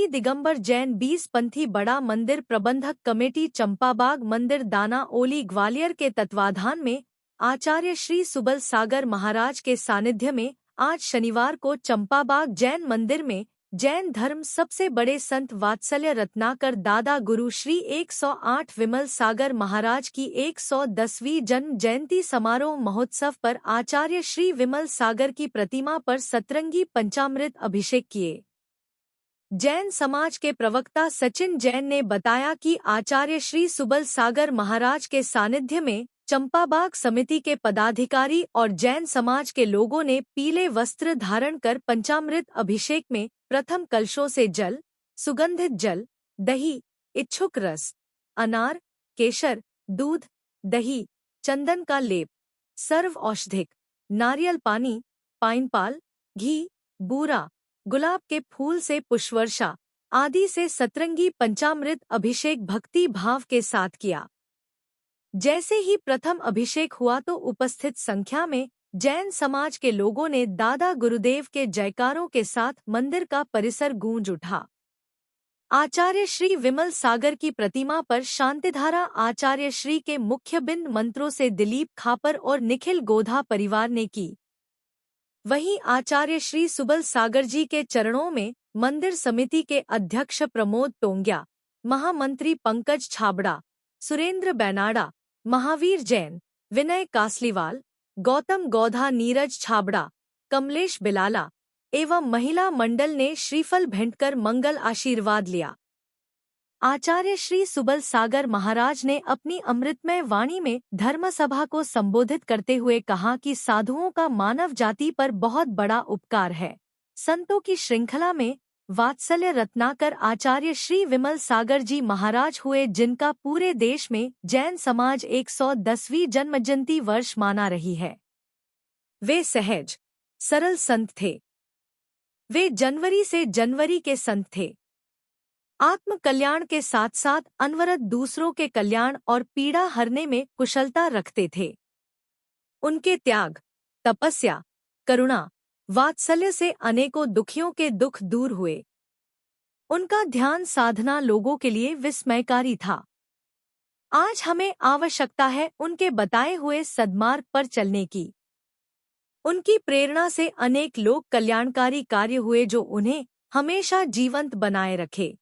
श्री दिगंबर जैन 20 पंथी बड़ा मंदिर प्रबंधक कमेटी चंपाबाग मंदिर दाना ओली ग्वालियर के तत्वाधान में आचार्य श्री सुबल सागर महाराज के सानिध्य में आज शनिवार को चंपाबाग जैन मंदिर में जैन धर्म सबसे बड़े संत वात्सल्य रत्नाकर दादा गुरु श्री 108 विमल सागर महाराज की 110वीं जन्म जयंती समारोह महोत्सव पर आचार्य श्री विमल सागर की प्रतिमा पर सतरंगी पंचामृत अभिषेक किए। जैन समाज के प्रवक्ता सचिन जैन ने बताया कि आचार्य श्री सुबल सागर महाराज के सानिध्य में चंपाबाग समिति के पदाधिकारी और जैन समाज के लोगों ने पीले वस्त्र धारण कर पंचामृत अभिषेक में प्रथम कलशों से जल, सुगंधित जल, दही, इच्छुक रस, अनार, केशर, दूध, दही, चंदन का लेप, सर्व औषधिक, नारियल पानी, पाइनपाल, घी, बूरा, गुलाब के फूल से पुष्पवर्षा आदि से सतरंगी पंचामृत अभिषेक भक्ति भाव के साथ किया। जैसे ही प्रथम अभिषेक हुआ तो उपस्थित संख्या में जैन समाज के लोगों ने दादा गुरुदेव के जयकारों के साथ मंदिर का परिसर गूंज उठा। आचार्य श्री विमल सागर की प्रतिमा पर शांतिधारा आचार्य श्री के मुख्य बिंद मंत्रों से दिलीप खापर और निखिल गोधा परिवार ने की। वहीं आचार्य श्री सुबल सागर जी के चरणों में मंदिर समिति के अध्यक्ष प्रमोद टोंग्या, महामंत्री पंकज छाबड़ा, सुरेंद्र बैनाडा, महावीर जैन, विनय कासलीवाल, गौतम गौधा, नीरज छाबड़ा, कमलेश बिलाला एवं महिला मंडल ने श्रीफल भेंटकर मंगल आशीर्वाद लिया। आचार्य श्री सुबल सागर महाराज ने अपनी अमृतमय वाणी में धर्मसभा को संबोधित करते हुए कहा कि साधुओं का मानव जाति पर बहुत बड़ा उपकार है। संतों की श्रृंखला में वात्सल्य रत्नाकर आचार्य श्री विमल सागर जी महाराज हुए, जिनका पूरे देश में जैन समाज 110वीं जन्मजयंती वर्ष माना रही है। वे सहज सरल संत थे। वे जनवरी से जनवरी के संत थे। आत्म कल्याण के साथ साथ अनवरत दूसरों के कल्याण और पीड़ा हरने में कुशलता रखते थे। उनके त्याग, तपस्या, करुणा, वात्सल्य से अनेकों दुखियों के दुख दूर हुए। उनका ध्यान साधना लोगों के लिए विस्मयकारी था। आज हमें आवश्यकता है उनके बताए हुए सद्मार्ग पर चलने की। उनकी प्रेरणा से अनेक लोक कल्याणकारी कार्य हुए जो उन्हें हमेशा जीवंत बनाए रखे।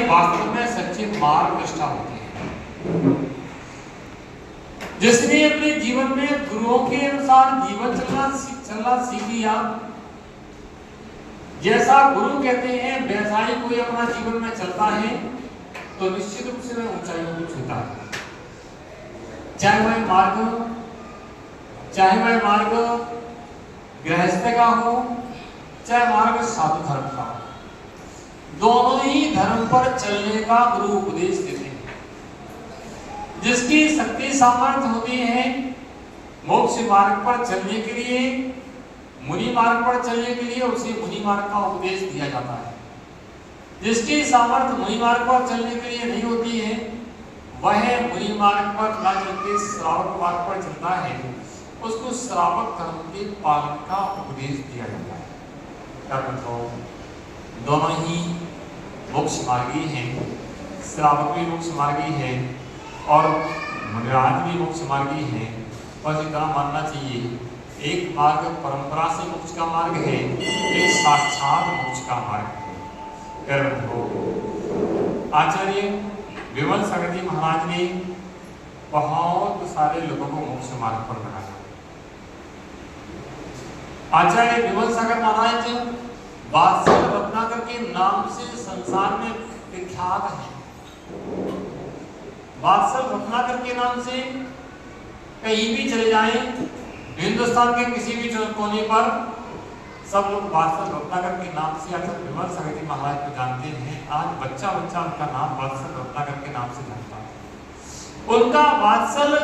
वास्तव में सच्चे मार्गदर्शिता होते हैं। जिसने अपने जीवन में गुरुओं के अनुसार जीवन चलना सीख लिया, जैसा गुरु कहते हैं वैसा ही कोई अपना जीवन में चलता है तो निश्चित रूप से वह ऊंचाइयों को छूता है। चाहे वह मार्ग गृहस्थ का हो, चाहे मार्ग साधु धर्म का हो, दोनों ही धर्म पर चलने का गुरु उपदेश देते हैं। जिसकी शक्ति सामर्थ्य होती है मोक्ष मार्ग पर चलने के लिए, मुनि मार्ग पर चलने के लिए उसे मुनि मार्ग का उपदेश दिया जाता है। जिसकी सामर्थ्य मुनि मार्ग पर चलने के लिए नहीं होती है वह मुनि मार्ग पर न चलते श्रावक मार्ग पर चलता है, उसको श्रावक धर्म के पालन का उपदेश दिया जाता है। दोनों ही मोक्ष मार्गी हैं। श्रावक भी मोक्ष मार्गी है और मुनिराज भी मोक्ष मार्गी है। बस इतना मानना चाहिए, एक मार्ग परंपरा से मोक्ष का मार्ग है, एक साक्षात मोक्ष का मार्ग है। आचार्य विमल सागर जी महाराज ने बहुत सारे लोगों को मोक्ष मार्ग पर लगाया। आचार्य विमल सागर महाराज वात्सल्य रत्नाकर के नाम से संसार में विख्यात है। वात्सल्य रत्नाकर के नाम से कहीं भी चले जाएं, हिंदुस्तान के किसी भी कोने पर सब लोग वात्सल रत्नाकर के नाम से अक्सर विमल सगती महाराज को जानते हैं। आज बच्चा बच्चा उनका नाम वात्सल रत्नाकर के नाम से जानता है। उनका वात्सल